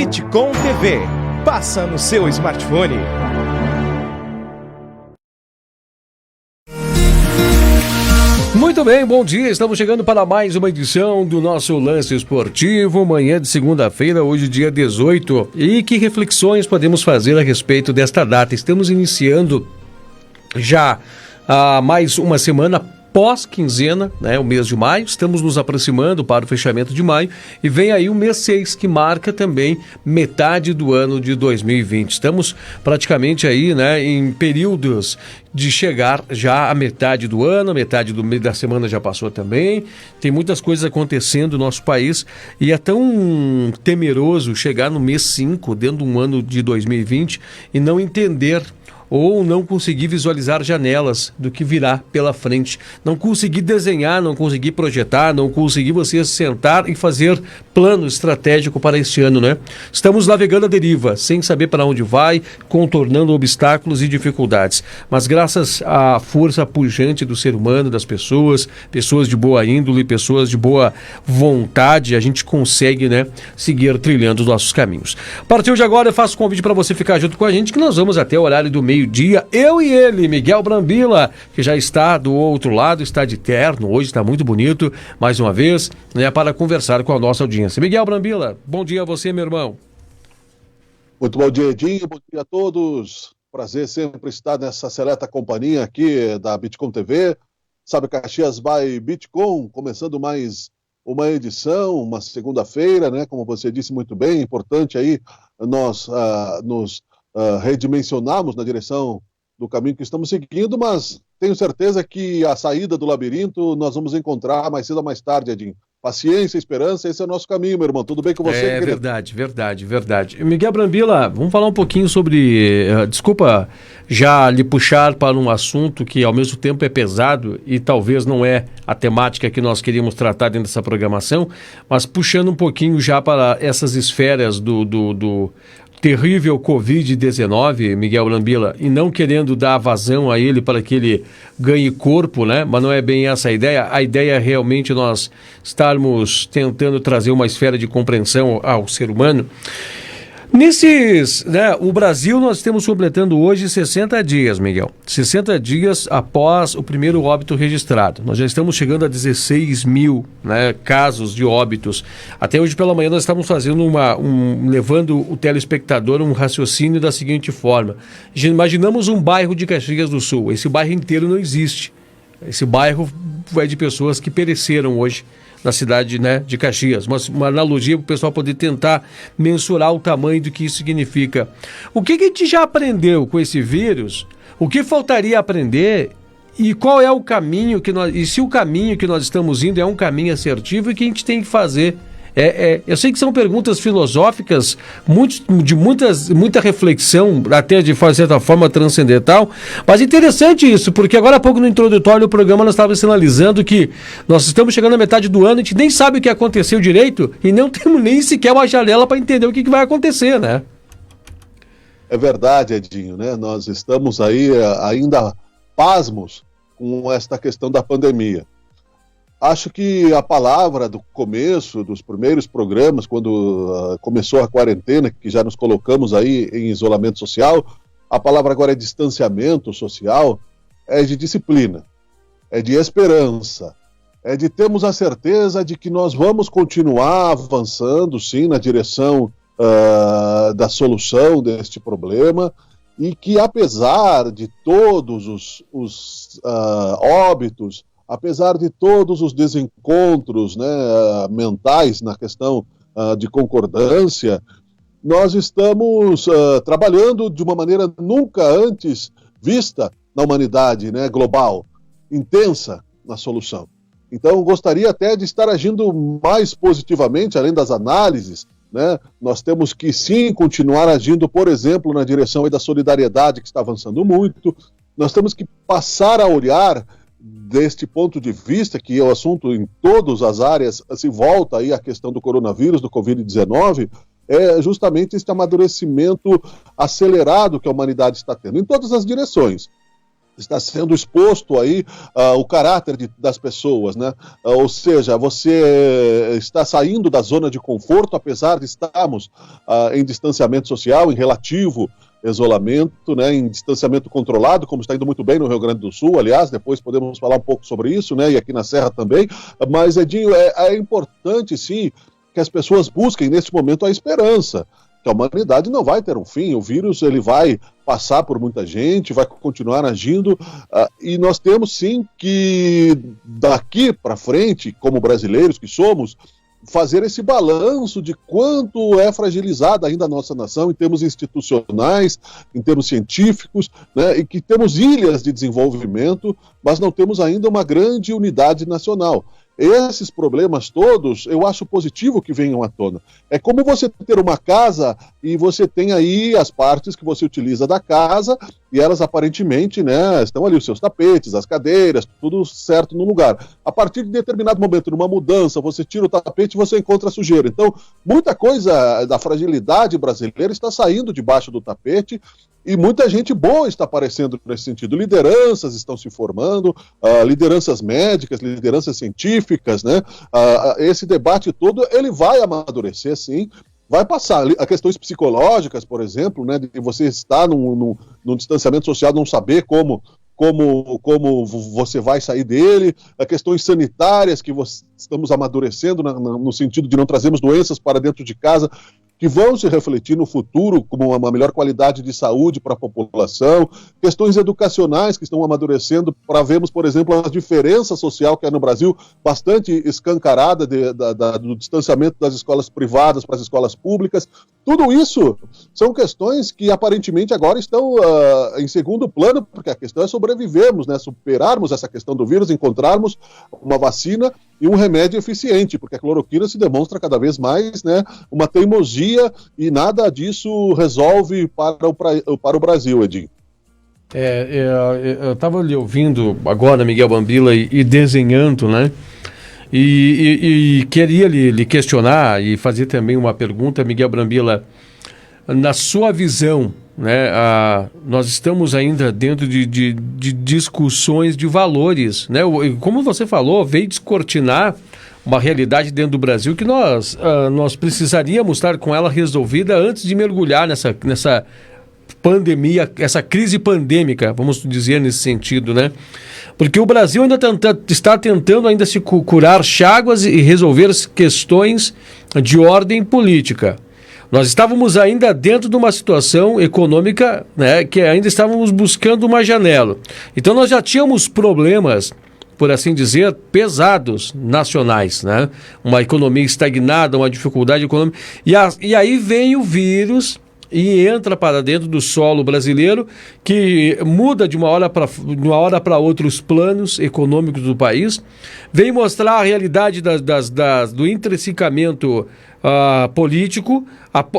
Bitcom TV. Passa no seu smartphone. Muito bem, bom dia. Estamos chegando para mais uma edição do nosso Lance Esportivo, manhã de segunda-feira, hoje dia 18. E que reflexões podemos fazer a respeito desta data? Estamos iniciando já mais uma semana pós-quinzena, né, o mês de maio. Estamos nos aproximando para o fechamento de maio e vem aí o mês 6, que marca também metade do ano de 2020. Estamos praticamente aí, né, em períodos de chegar já à metade do ano, metade do mês da semana já passou também. Tem muitas coisas acontecendo no nosso país e é tão temeroso chegar no mês 5, dentro de um ano de 2020, e não entender ou não conseguir visualizar janelas do que virá pela frente. Não conseguir desenhar, não conseguir projetar, não conseguir você sentar e fazer plano estratégico para este ano, né? Estamos navegando à deriva, sem saber para onde vai, contornando obstáculos e dificuldades. Mas graças à força pujante do ser humano, das pessoas, pessoas de boa índole, pessoas de boa vontade, a gente consegue, né, seguir trilhando os nossos caminhos. A partir de agora eu faço convite para você ficar junto com a gente, que nós vamos até o horário do meio-dia, eu e ele, Miguel Brambila, que já está do outro lado, está de terno, hoje está muito bonito, mais uma vez, né, para conversar com a nossa audiência. Miguel Brambila, bom dia a você, meu irmão. Muito bom dia, Edinho, bom dia a todos. Prazer sempre estar nessa seleta companhia aqui da Bitcom TV, Sabe Caxias by Bitcom, começando mais uma edição, uma segunda-feira, né, como você disse muito bem, importante aí nós nos redimensionarmos na direção do caminho que estamos seguindo, mas tenho certeza que a saída do labirinto nós vamos encontrar mais cedo ou mais tarde, Edinho. Paciência, esperança, esse é o nosso caminho, meu irmão. Tudo bem com você, querido? Verdade. Miguel Brambila, vamos falar um pouquinho sobre... desculpa já lhe puxar para um assunto que ao mesmo tempo é pesado e talvez não é a temática que nós queríamos tratar dentro dessa programação, mas puxando um pouquinho já para essas esferas do terrível Covid-19, Miguel Brambila, e não querendo dar vazão a ele para que ele ganhe corpo, né? Mas não é bem essa a ideia. A ideia é realmente nós estarmos tentando trazer uma esfera de compreensão ao ser humano. O Brasil, nós estamos completando hoje 60 dias, Miguel. 60 dias após o primeiro óbito registrado. Nós já estamos chegando a 16 mil, né, casos de óbitos. Até hoje pela manhã nós estamos fazendo levando o telespectador um raciocínio da seguinte forma. Imaginamos um bairro de Caxias do Sul. Esse bairro inteiro não existe. Esse bairro é de pessoas que pereceram hoje na cidade, né, de Caxias. Uma analogia para o pessoal poder tentar mensurar o tamanho do que isso significa. O que a gente já aprendeu com esse vírus? O que faltaria aprender? E qual é o caminho e se o caminho que nós estamos indo é um caminho assertivo, e o que a gente tem que fazer? Eu sei que são perguntas filosóficas, muita reflexão, até de certa forma transcendental, mas interessante isso, porque agora há pouco no introdutório do programa nós estávamos sinalizando que nós estamos chegando à metade do ano, a gente nem sabe o que aconteceu direito e não temos nem sequer uma janela para entender o que vai acontecer, né? É verdade, Edinho, né? Nós estamos aí ainda pasmos com esta questão da pandemia. Acho que a palavra do começo, dos primeiros programas, quando começou a quarentena, que já nos colocamos aí em isolamento social, a palavra agora é distanciamento social, é de disciplina, é de esperança, é de termos a certeza de que nós vamos continuar avançando, sim, na direção da solução deste problema, e que apesar de todos os óbitos, apesar de todos os desencontros, né, mentais na questão de concordância, nós estamos trabalhando de uma maneira nunca antes vista na humanidade, né, global, intensa na solução. Então, gostaria até de estar agindo mais positivamente, além das análises, né? Nós temos que sim continuar agindo, por exemplo, na direção aí da solidariedade, que está avançando muito. Nós temos que passar a olhar deste ponto de vista, que é o assunto em todas as áreas, se volta aí a questão do coronavírus, do Covid-19, é justamente este amadurecimento acelerado que a humanidade está tendo, em todas as direções. está sendo exposto aí o caráter das pessoas, né? Ou seja, você está saindo da zona de conforto, apesar de estarmos em distanciamento social, em relativo isolamento, né, em distanciamento controlado, como está indo muito bem no Rio Grande do Sul, aliás, depois podemos falar um pouco sobre isso, né, e aqui na Serra também, mas, Edinho, é importante, sim, que as pessoas busquem, neste momento, a esperança, que a humanidade não vai ter um fim, o vírus ele vai passar por muita gente, vai continuar agindo, e nós temos sim que daqui para frente, como brasileiros que somos, fazer esse balanço de quanto é fragilizada ainda a nossa nação em termos institucionais, em termos científicos, né, e que temos ilhas de desenvolvimento, mas não temos ainda uma grande unidade nacional. Esses problemas todos, eu acho positivo que venham à tona. É como você ter uma casa e você tem aí as partes que você utiliza da casa e elas aparentemente, né, estão ali os seus tapetes, as cadeiras, tudo certo no lugar. A partir de determinado momento, numa mudança, você tira o tapete e você encontra sujeira. Então, muita coisa da fragilidade brasileira está saindo debaixo do tapete e muita gente boa está aparecendo nesse sentido. Lideranças estão se formando, lideranças médicas, lideranças científicas, né? Esse debate todo, ele vai amadurecer, sim, vai passar. As questões psicológicas, por exemplo, né, de você estar num distanciamento social, não saber como você vai sair dele, as questões sanitárias que estamos amadurecendo no sentido de não trazermos doenças para dentro de casa, que vão se refletir no futuro como uma melhor qualidade de saúde para a população, questões educacionais que estão amadurecendo para vermos, por exemplo, a diferença social que é no Brasil, bastante escancarada do distanciamento das escolas privadas para as escolas públicas. Tudo isso são questões que aparentemente agora estão em segundo plano, porque a questão é sobrevivermos, né, superarmos essa questão do vírus, encontrarmos uma vacina e um remédio eficiente, porque a cloroquina se demonstra cada vez mais, né, uma teimosia e nada disso resolve para o Brasil, Edinho. Eu estava lhe ouvindo agora, Miguel Brambila, e desenhando, né? E queria lhe questionar e fazer também uma pergunta, Miguel Brambila. Na sua visão, né, nós estamos ainda dentro de discussões de valores, né? Como você falou, veio descortinar uma realidade dentro do Brasil que nós precisaríamos estar com ela resolvida antes de mergulhar nessa pandemia, essa crise pandêmica, vamos dizer nesse sentido, né? Porque o Brasil ainda está tentando ainda se curar cháguas e resolver questões de ordem política. Nós estávamos ainda dentro de uma situação econômica, né, que ainda estávamos buscando uma janela. Então nós já tínhamos problemas, por assim dizer, pesados nacionais, né? Uma economia estagnada, uma dificuldade econômica. E aí vem o vírus e entra para dentro do solo brasileiro, que muda de uma hora para outra os planos econômicos do país, vem mostrar a realidade do intrinsecamento político,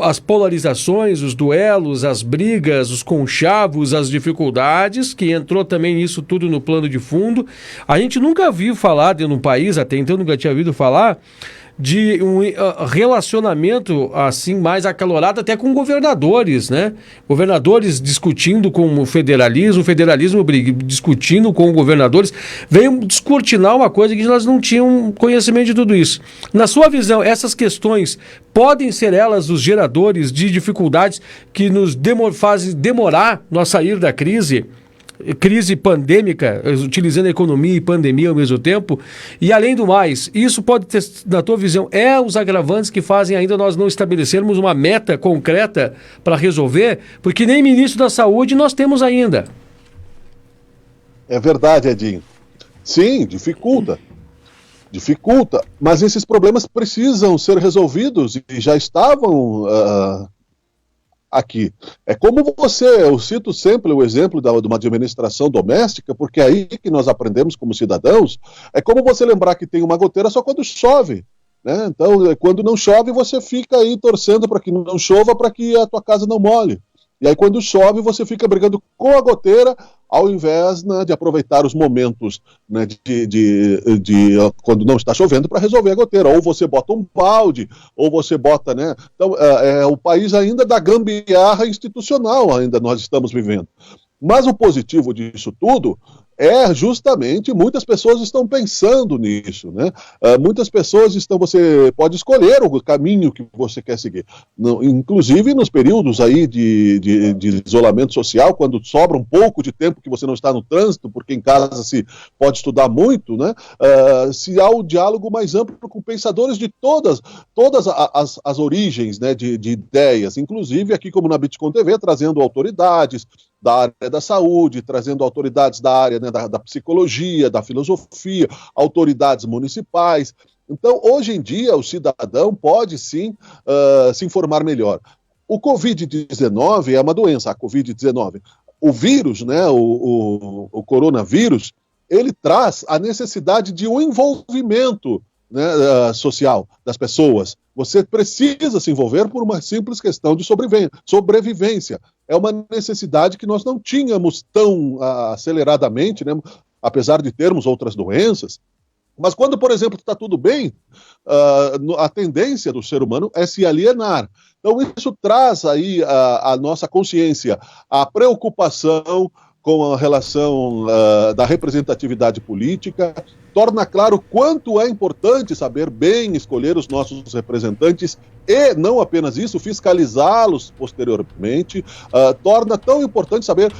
as polarizações, os duelos, as brigas, os conchavos, as dificuldades, que entrou também isso tudo no plano de fundo. A gente nunca viu falar dentro do país, até então nunca tinha ouvido falar, de um relacionamento assim mais acalorado até com governadores, né? Governadores discutindo com o federalismo discutindo com governadores, veio descortinar uma coisa que nós não tínhamos conhecimento de tudo isso. Na sua visão, essas questões podem ser elas os geradores de dificuldades que nos fazem demorar nós sair da crise pandêmica, utilizando a economia e pandemia ao mesmo tempo, e além do mais, isso pode ter, na tua visão, os agravantes que fazem ainda nós não estabelecermos uma meta concreta para resolver, porque nem ministro da Saúde nós temos ainda. É verdade, Edinho. Sim, dificulta, mas esses problemas precisam ser resolvidos e já estavam aqui. É como eu cito sempre o exemplo de uma administração doméstica, porque é aí que nós aprendemos como cidadãos, é como você lembrar que tem uma goteira só quando chove, né? Então, quando não chove, você fica aí torcendo para que não chova, para que a tua casa não molhe. E aí, quando chove, você fica brigando com a goteira, ao invés, né, de aproveitar os momentos, né, quando não está chovendo para resolver a goteira. Ou você bota um balde, ou você bota, né? Então, o país ainda da gambiarra institucional, ainda nós estamos vivendo. Mas o positivo disso tudo é justamente muitas pessoas estão pensando nisso, né? Muitas pessoas você pode escolher o caminho que você quer seguir. Inclusive nos períodos aí de isolamento social, quando sobra um pouco de tempo que você não está no trânsito, porque em casa se pode estudar muito, né? Se há um diálogo mais amplo com pensadores de todas as origens, né, de ideias, inclusive aqui como na Bitcoin TV, trazendo autoridades da área da saúde, trazendo autoridades da área, né, da psicologia, da filosofia, autoridades municipais. Então, hoje em dia, o cidadão pode sim se informar melhor. O Covid-19 é uma doença, a Covid-19. O vírus, né, o coronavírus, ele traz a necessidade de um envolvimento, né, social das pessoas. Você precisa se envolver por uma simples questão de sobrevivência. É uma necessidade que nós não tínhamos tão aceleradamente, né, apesar de termos outras doenças. Mas quando, por exemplo, está tudo bem, a tendência do ser humano é se alienar. Então isso traz aí a nossa consciência, a preocupação com a relação da representatividade política, torna claro quanto é importante saber bem escolher os nossos representantes e, não apenas isso, fiscalizá-los posteriormente, torna tão importante saber,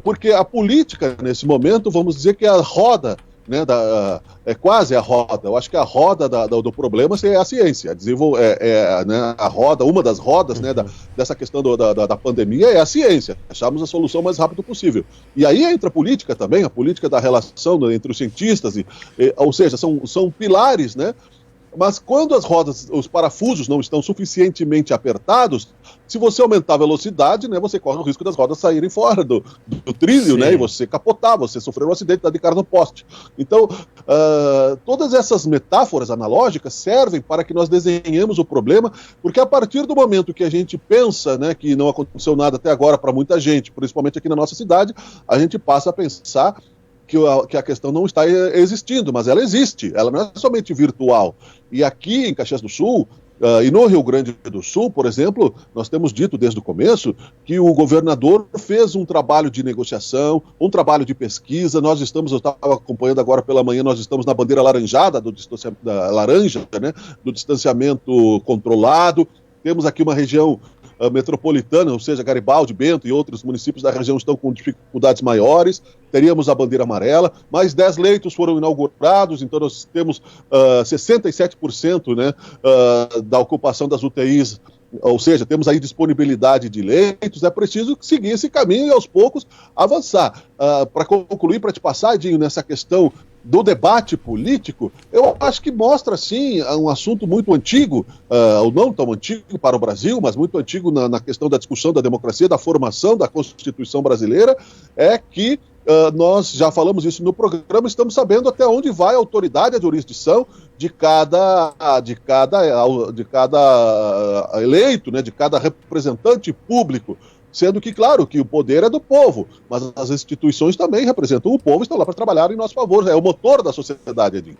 porque a política, nesse momento, vamos dizer que é a roda, né, é quase a roda. Eu acho que a roda do problema é a ciência. Né, a roda, uma das rodas, né, dessa questão da pandemia é a ciência. Acharmos a solução o mais rápido possível. E aí entra a política também, a política da relação entre os cientistas, ou seja, são pilares, né? Mas quando as rodas, os parafusos não estão suficientemente apertados, se você aumentar a velocidade, né, você corre o risco das rodas saírem fora do trilho, né, e você capotar, você sofrer um acidente, dar de cara no poste. Então, todas essas metáforas analógicas servem para que nós desenhemos o problema, porque a partir do momento que a gente pensa, né, que não aconteceu nada até agora para muita gente, principalmente aqui na nossa cidade, a gente passa a pensar que a questão não está existindo, mas ela existe, ela não é somente virtual. E aqui em Caxias do Sul, e no Rio Grande do Sul, por exemplo, nós temos dito desde o começo que o governador fez um trabalho de negociação, um trabalho de pesquisa. Eu estava acompanhando agora pela manhã, nós estamos na bandeira laranjada, da laranja, né, do distanciamento controlado. Temos aqui uma região metropolitana, ou seja, Garibaldi, Bento e outros municípios da região estão com dificuldades maiores. Teríamos a bandeira amarela, mais 10 leitos foram inaugurados, então nós temos 67%, né, da ocupação das UTIs, ou seja, temos aí disponibilidade de leitos. É preciso seguir esse caminho e aos poucos avançar. Para concluir, para te passar, Edinho, nessa questão do debate político, eu acho que mostra, sim, um assunto muito antigo, ou não tão antigo para o Brasil, mas muito antigo na questão da discussão da democracia, da formação da Constituição brasileira, é que nós já falamos isso no programa, estamos sabendo até onde vai a autoridade, a jurisdição de cada eleito, né, de cada representante público. Sendo que, claro, que o poder é do povo, mas as instituições também representam o povo e estão lá para trabalhar em nosso favor. É o motor da sociedade, Edinho.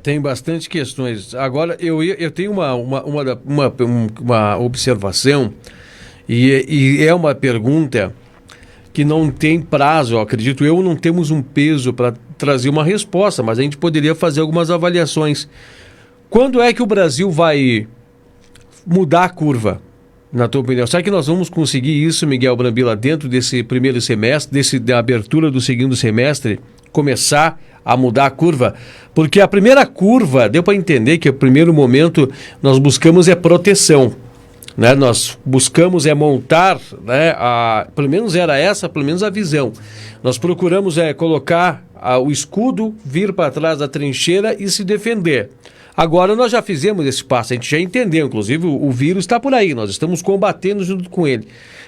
Tem bastante questões. Agora, eu tenho uma observação e é uma pergunta que não tem prazo, acredito eu, não temos um peso para trazer uma resposta, mas a gente poderia fazer algumas avaliações. Quando é que o Brasil vai mudar a curva? Na tua opinião, será que nós vamos conseguir isso, Miguel Brambila, dentro desse primeiro semestre, da abertura do segundo semestre, começar a mudar a curva? Porque a primeira curva, deu para entender que o primeiro momento nós buscamos é proteção, né? Nós buscamos montar, né, pelo menos era essa, pelo menos a visão. Nós procuramos colocar o escudo, vir para trás da trincheira e se defender. Agora nós já fizemos esse passo, a gente já entendeu, inclusive o vírus está por aí, nós estamos combatendo junto com ele.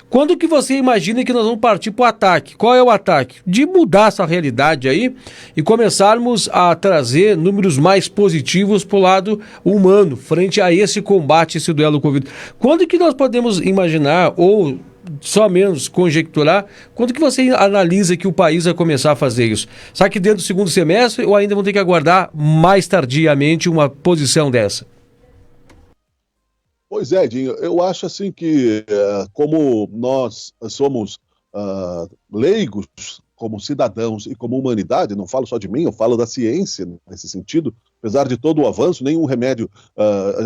Quando que você imagina que nós vamos partir para o ataque? Qual é o ataque? De mudar essa realidade aí e começarmos a trazer números mais positivos para o lado humano, frente a esse combate, esse duelo com o vírus. Quando que nós podemos imaginar, ou só menos conjecturar, quando que você analisa que o país vai começar a fazer isso? Será que dentro do segundo semestre ou ainda vão ter que aguardar mais tardiamente uma posição dessa? Pois é, Edinho, eu acho assim que como nós somos leigos, como cidadãos e como humanidade, não falo só de mim, eu falo da ciência nesse sentido, apesar de todo o avanço, nenhum remédio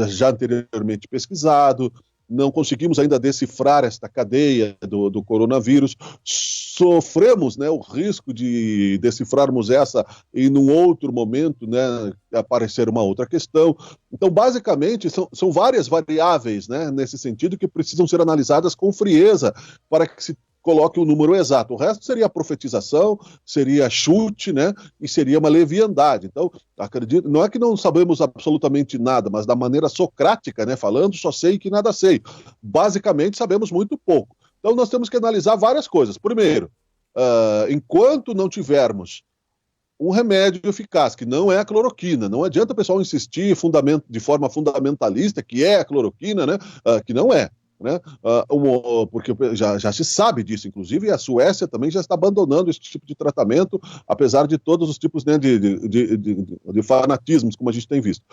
já anteriormente pesquisado, não conseguimos ainda decifrar esta cadeia do coronavírus, sofremos, né, o risco de decifrarmos essa e num outro momento, né, aparecer uma outra questão. Então, basicamente, são várias variáveis, né, nesse sentido que precisam ser analisadas com frieza para que se coloque o número exato. O resto seria profetização, seria chute, né? E seria uma leviandade. Então, acredito, não é que não sabemos absolutamente nada, mas da maneira socrática, né? Falando, só sei que nada sei. Basicamente, sabemos muito pouco. Então, nós temos que analisar várias coisas. Primeiro, enquanto não tivermos um remédio eficaz, que não é a cloroquina, não adianta o pessoal insistir de forma fundamentalista que é a cloroquina, né? Que não é. Né? Porque já se sabe disso, inclusive, e a Suécia também já está abandonando esse tipo de tratamento, apesar de todos os tipos, né, de fanatismos, como a gente tem visto.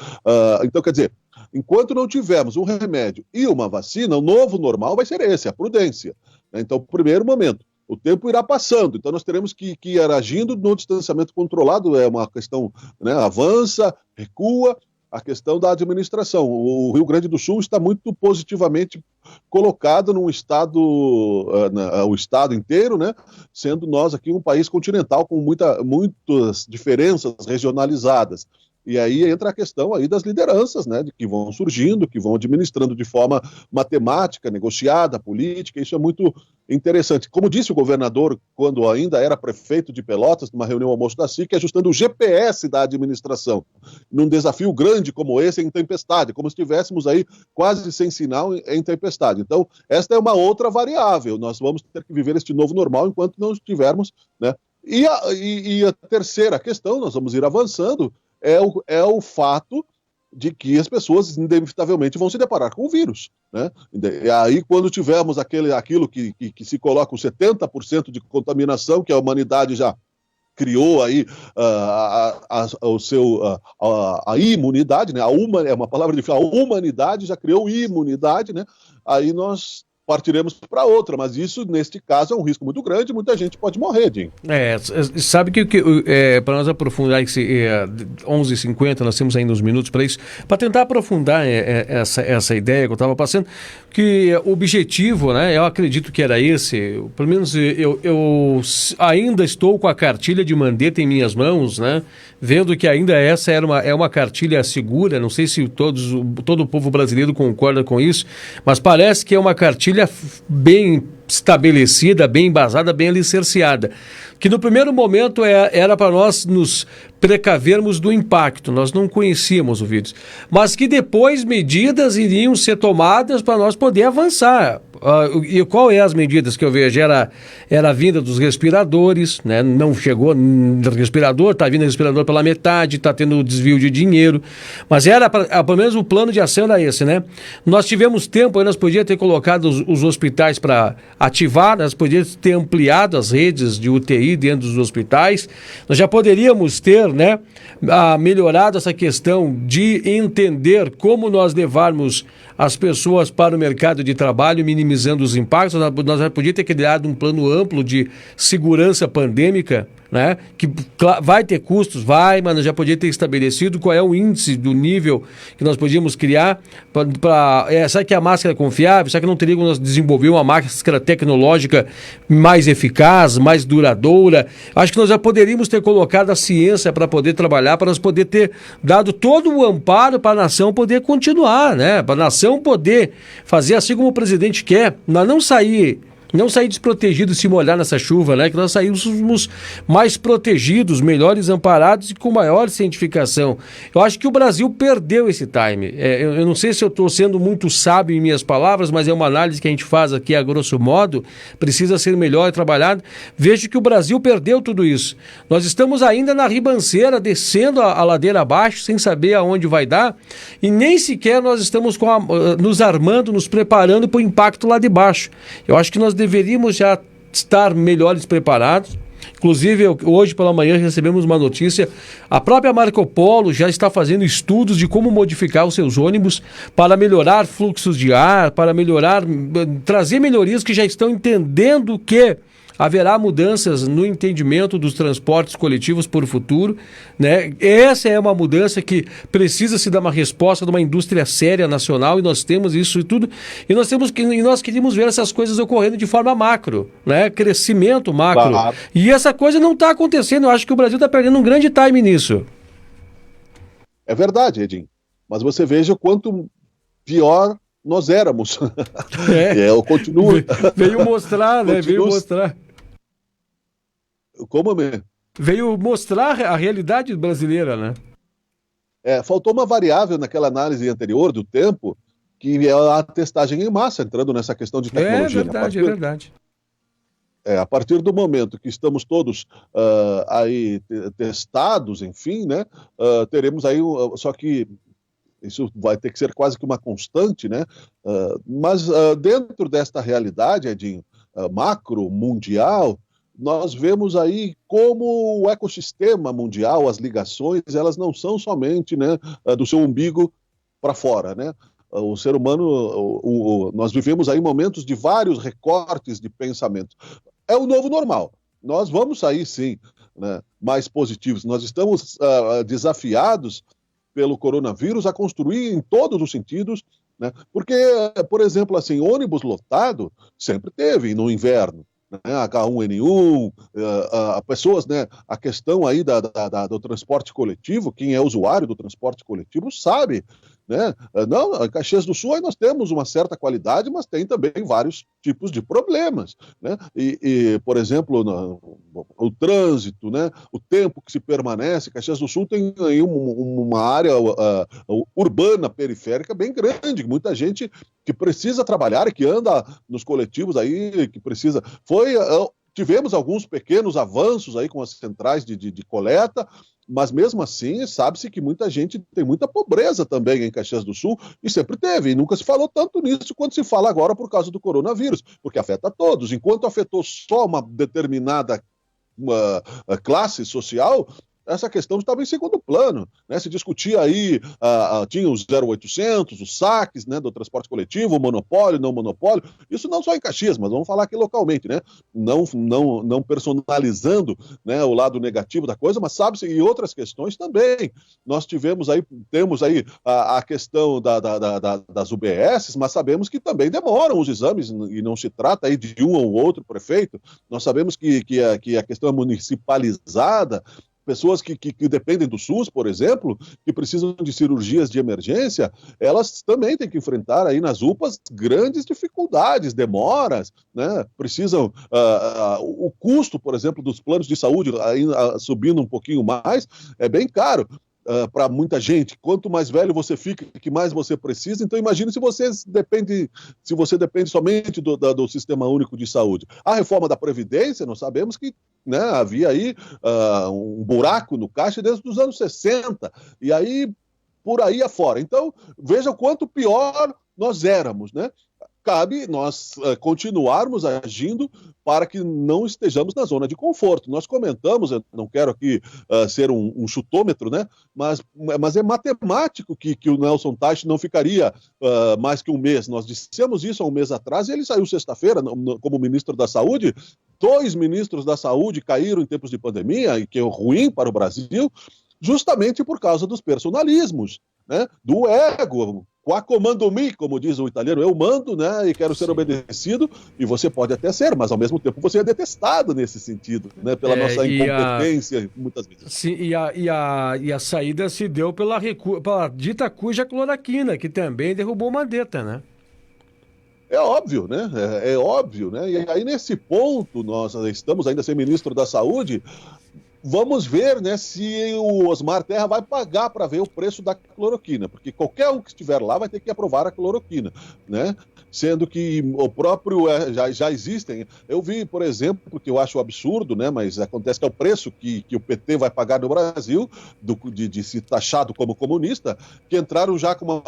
Então, quer dizer, enquanto não tivermos um remédio e uma vacina, o novo normal vai ser esse, a prudência. Né? Então, primeiro momento, o tempo irá passando, então nós teremos que ir agindo no distanciamento controlado, é uma questão, né, avança, recua, a questão da administração. O Rio Grande do Sul está muito positivamente colocado num estado, o estado inteiro, né, sendo nós aqui um país continental com muitas diferenças regionalizadas. E aí entra a questão aí das lideranças, né, que vão surgindo, que vão administrando de forma matemática, negociada, política, isso é muito interessante. Como disse o governador, quando ainda era prefeito de Pelotas, numa reunião almoço da SIC, ajustando o GPS da administração, num desafio grande como esse em tempestade, como se estivéssemos aí quase sem sinal em tempestade. Então, esta é uma outra variável, nós vamos ter que viver este novo normal enquanto não estivermos, né? E a terceira questão, nós vamos ir avançando, é o fato de que as pessoas inevitavelmente vão se deparar com o vírus, né? E aí, quando tivermos aquilo que se coloca com 70% de contaminação, que a humanidade já criou aí a imunidade, né? É uma palavra difícil, a humanidade já criou imunidade, né? Aí nós partiremos para outra, mas isso, neste caso, é um risco muito grande, muita gente pode morrer, Jim. Sabe que para nós aprofundar esse 11h50, nós temos ainda uns minutos para isso, para tentar aprofundar essa ideia que eu estava passando, que o objetivo, né, eu acredito que era esse, pelo menos eu ainda estou com a cartilha de Mandetta em minhas mãos, né, vendo que ainda essa é uma cartilha segura, não sei se todo o povo brasileiro concorda com isso, mas parece que é uma cartilha bem estabelecida, bem embasada, bem alicerciada, que no primeiro momento era para nós nos precavermos do impacto, nós não conhecíamos o vírus, mas que depois medidas iriam ser tomadas para nós poder avançar. E qual é as medidas que eu vejo? Era a vinda dos respiradores, né? Não chegou no respirador, está vindo o respirador pela metade, está tendo desvio de dinheiro, mas pelo menos o plano de ação era esse, né? Nós tivemos tempo, nós podíamos ter colocado os hospitais para ativar, nós podíamos ter ampliado as redes de UTI dentro dos hospitais, nós já poderíamos ter, né, melhorado essa questão de entender como nós levarmos as pessoas para o mercado de trabalho, minimizando os impactos. Nós já podíamos ter criado um plano amplo de segurança pandêmica, né, que vai ter custos, mas nós já podíamos ter estabelecido qual é o índice do nível que nós podíamos criar será que a máscara é confiável? Será que não teríamos nós desenvolver uma máscara tecnológica mais eficaz, mais duradoura? Acho que nós já poderíamos ter colocado a ciência para poder trabalhar, para nós poder ter dado todo o amparo para a nação poder continuar, né? Para a nação poder fazer assim como o presidente quer, nós não sair desprotegido e se molhar nessa chuva, né? Que nós saímos mais protegidos, melhores amparados e com maior cientificação. Eu acho que o Brasil perdeu esse time. Eu não sei se eu estou sendo muito sábio em minhas palavras, mas é uma análise que a gente faz aqui a grosso modo, precisa ser melhor trabalhado. Vejo que o Brasil perdeu tudo isso. Nós estamos ainda na ribanceira, descendo a ladeira abaixo, sem saber aonde vai dar, e nem sequer nós estamos nos armando, nos preparando para o impacto lá de baixo. Eu acho que nós deveríamos já estar melhores preparados. Inclusive, hoje pela manhã recebemos uma notícia, a própria Marco Polo já está fazendo estudos de como modificar os seus ônibus para melhorar fluxos de ar, para trazer melhorias, que já estão entendendo que haverá mudanças no entendimento dos transportes coletivos para o futuro, né? Essa é uma mudança que precisa se dar uma resposta de uma indústria séria nacional, e nós temos isso e tudo, e nós queríamos ver essas coisas ocorrendo de forma macro, né? Crescimento macro. Claro. E essa coisa não está acontecendo. Eu acho que o Brasil está perdendo um grande time nisso. É verdade, Edinho. Mas você veja o quanto pior nós éramos. Eu continuo. Veio mostrar, né? Veio mostrar. Como mesmo? Veio mostrar a realidade brasileira, né? Faltou uma variável naquela análise anterior do tempo, que é a testagem em massa, entrando nessa questão de tecnologia. É verdade. A partir do momento que estamos todos aí testados, enfim, né? Teremos aí, só que isso vai ter que ser quase que uma constante, né? Mas dentro desta realidade, Edinho, macro, mundial, nós vemos aí como o ecossistema mundial, as ligações, elas não são somente, né, do seu umbigo para fora, né? O ser humano, nós vivemos aí momentos de vários recortes de pensamento. É o novo normal. Nós vamos sair, sim, né, mais positivos. Nós estamos desafiados pelo coronavírus a construir em todos os sentidos, né? Porque, por exemplo, assim, ônibus lotado sempre teve no inverno, né? H1N1, pessoas, né? A questão aí do transporte coletivo, quem é usuário do transporte coletivo sabe, né? Não, em Caxias do Sul aí nós temos uma certa qualidade, mas tem também vários tipos de problemas, né? Por exemplo, o trânsito, né? O tempo que se permanece. Caxias do Sul tem aí uma área urbana periférica bem grande, muita gente que precisa trabalhar e que anda nos coletivos aí, que precisa. Tivemos alguns pequenos avanços aí com as centrais de coleta, mas mesmo assim sabe-se que muita gente tem muita pobreza também em Caxias do Sul, e sempre teve, e nunca se falou tanto nisso quanto se fala agora por causa do coronavírus, porque afeta todos. Enquanto afetou só uma determinada classe social, essa questão estava em segundo plano, né? Se discutia aí, tinha os 0800, os saques, né, do transporte coletivo, o monopólio, não monopólio, isso não só em Caxias, mas vamos falar aqui localmente, né? Não personalizando, né, o lado negativo da coisa, mas sabe-se, e outras questões também. Nós temos aí a questão das UBSs, mas sabemos que também demoram os exames, e não se trata aí de um ou outro prefeito. Nós sabemos que a questão é municipalizada. Pessoas que dependem do SUS, por exemplo, que precisam de cirurgias de emergência, elas também têm que enfrentar aí nas UPAs grandes dificuldades, demoras, né? Precisam, o custo, por exemplo, dos planos de saúde subindo um pouquinho mais, é bem caro. Para muita gente, quanto mais velho você fica, que mais você precisa. Então imagine se você depende somente do Sistema Único de Saúde. A reforma da Previdência, nós sabemos que, né, havia aí um buraco no caixa desde os anos 60, e aí por aí afora. Então veja o quanto pior nós éramos, né? Cabe nós continuarmos agindo para que não estejamos na zona de conforto. Nós comentamos, eu não quero aqui ser um chutômetro, né? Mas é matemático que o Nelson Teich não ficaria mais que um mês. Nós dissemos isso há um mês atrás e ele saiu sexta-feira como ministro da Saúde. 2 ministros da Saúde caíram em tempos de pandemia, e que é ruim para o Brasil, justamente por causa dos personalismos, né? Do ego. Qua comando mi, como diz o italiano, eu mando, né, e quero ser obedecido, e você pode até ser, mas ao mesmo tempo você é detestado nesse sentido, né, pela nossa incompetência, muitas vezes. Sim, e a saída se deu pela dita cuja cloroquina, que também derrubou Mandetta, né? É óbvio, né? É óbvio, né? E aí, nesse ponto, nós estamos ainda sem ministro da Saúde. Vamos ver, né, se o Osmar Terra vai pagar para ver o preço da cloroquina, porque qualquer um que estiver lá vai ter que aprovar a cloroquina, né? Sendo que o próprio já existem. Eu vi, por exemplo, porque eu acho absurdo, né, mas acontece que é o preço que o PT vai pagar no Brasil, de se taxado como comunista, que entraram já com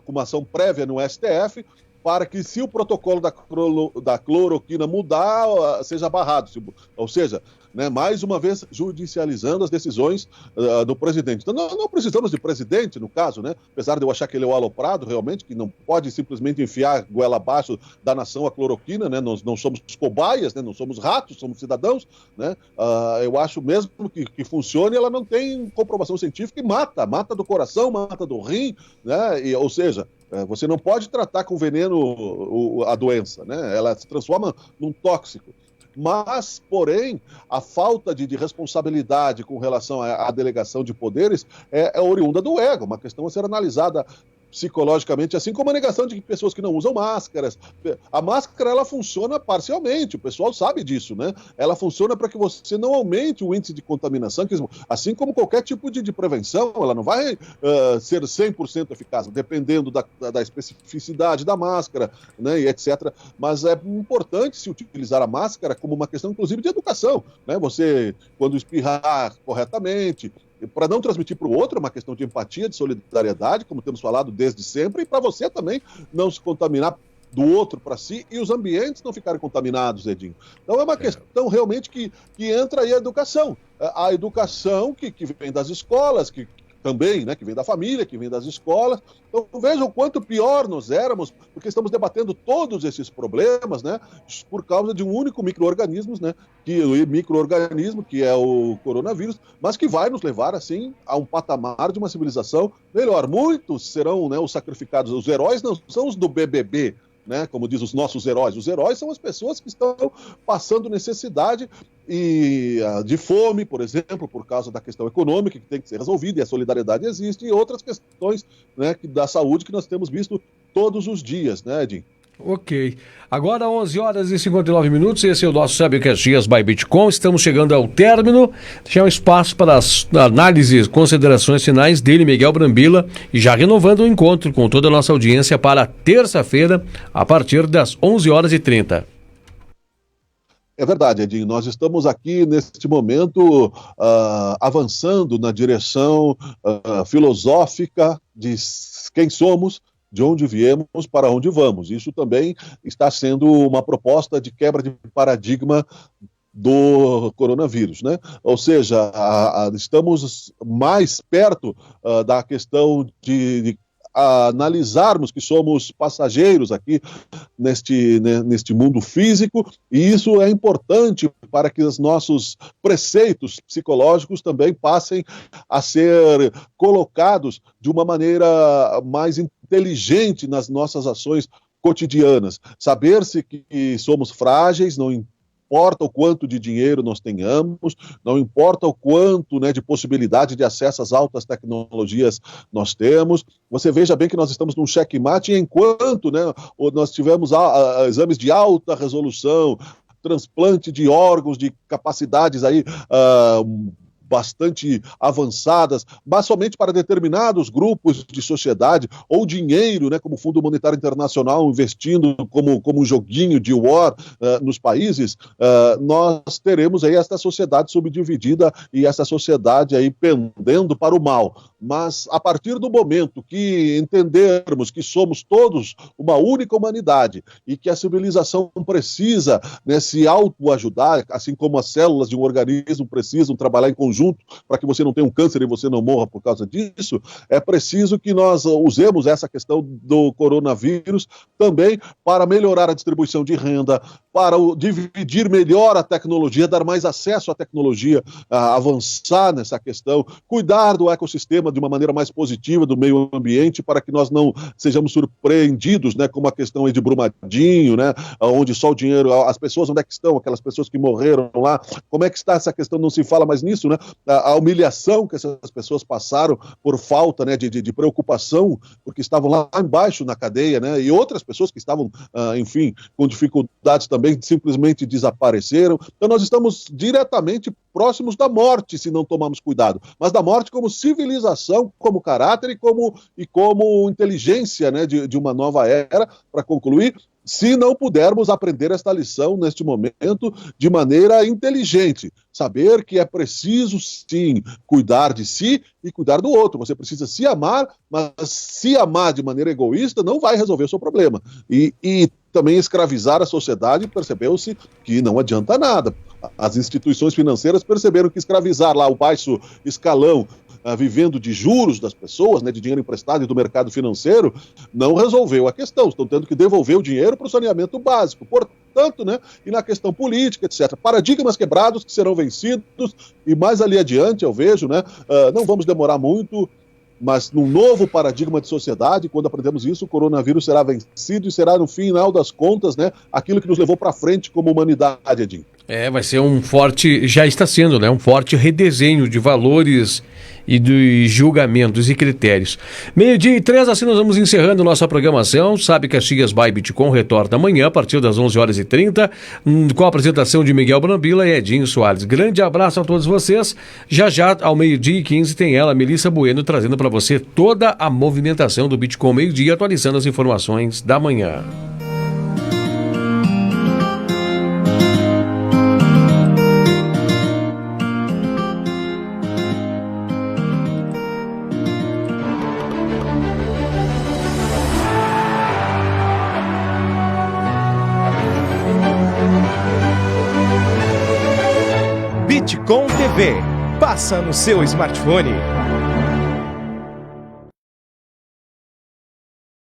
uma ação prévia no STF, para que, se o protocolo da cloroquina mudar, seja barrado. Ou seja, né, mais uma vez judicializando as decisões do presidente. Então, não precisamos de presidente, no caso, né? Apesar de eu achar que ele é o aloprado, realmente, que não pode simplesmente enfiar goela abaixo da nação a cloroquina, né? Nós não somos cobaias, né? Não somos ratos, somos cidadãos, né? Eu acho mesmo que funcione, ela não tem comprovação científica e mata do coração, mata do rim, né? Ou seja, você não pode tratar com veneno a doença, né? Ela se transforma num tóxico. Mas, porém, a falta de responsabilidade com relação à delegação de poderes é oriunda do ego, uma questão a ser analisada psicologicamente, assim como a negação de pessoas que não usam máscaras. A máscara, ela funciona parcialmente, o pessoal sabe disso, né? Ela funciona para que você não aumente o índice de contaminação, assim como qualquer tipo de prevenção, ela não vai ser 100% eficaz, dependendo da especificidade da máscara, né, e etc. Mas é importante se utilizar a máscara como uma questão, inclusive, de educação, né? Você, quando espirrar corretamente, para não transmitir para o outro, é uma questão de empatia, de solidariedade, como temos falado desde sempre, e para você também não se contaminar do outro para si e os ambientes não ficarem contaminados, Edinho. Então é uma questão realmente que entra aí a educação. A educação que vem das escolas, que também, né, que vem da família, que vem das escolas. Então vejam o quanto pior nós éramos, porque estamos debatendo todos esses problemas, né, por causa de um único micro-organismo, né, que é o coronavírus, mas que vai nos levar, assim, a um patamar de uma civilização melhor. Muitos serão, né, os sacrificados. Os heróis não são os do BBB, né, como diz os nossos heróis. Os heróis são as pessoas que estão passando necessidade e de fome, por exemplo, por causa da questão econômica que tem que ser resolvida, e a solidariedade existe, e outras questões, né, da saúde que nós temos visto todos os dias, né, Edinho? Ok. Agora 11 horas e 59 minutos, esse é o nosso Sabe o que é Dias by Bitcom. Estamos chegando ao término. Deixar um espaço para as análises, considerações finais dele, Miguel Brambila, e já renovando o encontro com toda a nossa audiência para terça-feira, a partir das 11h30. É verdade, Edinho. Nós estamos aqui, neste momento, avançando na direção filosófica de quem somos, de onde viemos, para onde vamos. Isso também está sendo uma proposta de quebra de paradigma do coronavírus, né? Ou seja, estamos mais perto da questão de analisarmos que somos passageiros aqui neste mundo físico, e isso é importante para que os nossos preceitos psicológicos também passem a ser colocados de uma maneira mais inteligente nas nossas ações cotidianas. Saber-se que somos frágeis, não importa o quanto de dinheiro nós tenhamos, não importa o quanto, né, de possibilidade de acesso às altas tecnologias nós temos. Você veja bem que nós estamos num checkmate, enquanto, né, nós tivemos exames de alta resolução, transplante de órgãos, de capacidades aí bastante avançadas, mas somente para determinados grupos de sociedade, ou dinheiro, né, como o Fundo Monetário Internacional investindo como um joguinho de war nos países, nós teremos aí esta sociedade subdividida e essa sociedade aí pendendo para o mal. Mas a partir do momento que entendermos que somos todos uma única humanidade e que a civilização precisa, né, se autoajudar, assim como as células de um organismo precisam trabalhar em conjunto para que você não tenha um câncer e você não morra por causa disso, é preciso que nós usemos essa questão do coronavírus também para melhorar a distribuição de renda, para dividir melhor a tecnologia, dar mais acesso à tecnologia, avançar nessa questão, cuidar do ecossistema de uma maneira mais positiva, do meio ambiente, para que nós não sejamos surpreendidos, né, como a questão aí de Brumadinho, né, onde só o dinheiro, as pessoas, onde é que estão, aquelas pessoas que morreram lá, como é que está essa questão, não se fala mais nisso, né, a humilhação que essas pessoas passaram por falta, né, de preocupação, porque estavam lá embaixo na cadeia, né, e outras pessoas que estavam, enfim, com dificuldades também, simplesmente desapareceram. Então nós estamos diretamente próximos da morte, se não tomarmos cuidado, mas da morte como civilização, como caráter e como inteligência, né, de uma nova era, para concluir, se não pudermos aprender esta lição neste momento de maneira inteligente. Saber que é preciso, sim, cuidar de si e cuidar do outro. Você precisa se amar, mas se amar de maneira egoísta não vai resolver o seu problema. E também escravizar a sociedade, percebeu-se que não adianta nada. As instituições financeiras perceberam que escravizar lá o baixo escalão, vivendo de juros das pessoas, né, de dinheiro emprestado e do mercado financeiro, não resolveu a questão. Estão tendo que devolver o dinheiro para o saneamento básico. Portanto, né, e na questão política, etc. Paradigmas quebrados que serão vencidos, e mais ali adiante, eu vejo, né, não vamos demorar muito, mas num novo paradigma de sociedade, quando aprendemos isso, o coronavírus será vencido e será, no final das contas, né, aquilo que nos levou para frente como humanidade, Edinho. Vai ser um forte, já está sendo, né? Um forte redesenho de valores e de julgamentos e critérios. 12:03, assim nós vamos encerrando nossa programação. Sabe Caxias by Bitcom retorna amanhã a partir das 11h30, com a apresentação de Miguel Brambila e Edinho Soares. Grande abraço a todos vocês. Já ao 12:15 tem ela, Melissa Bueno, trazendo para você toda a movimentação do Bitcom meio-dia, atualizando as informações da manhã. Bitcom TV. Passa no seu smartphone.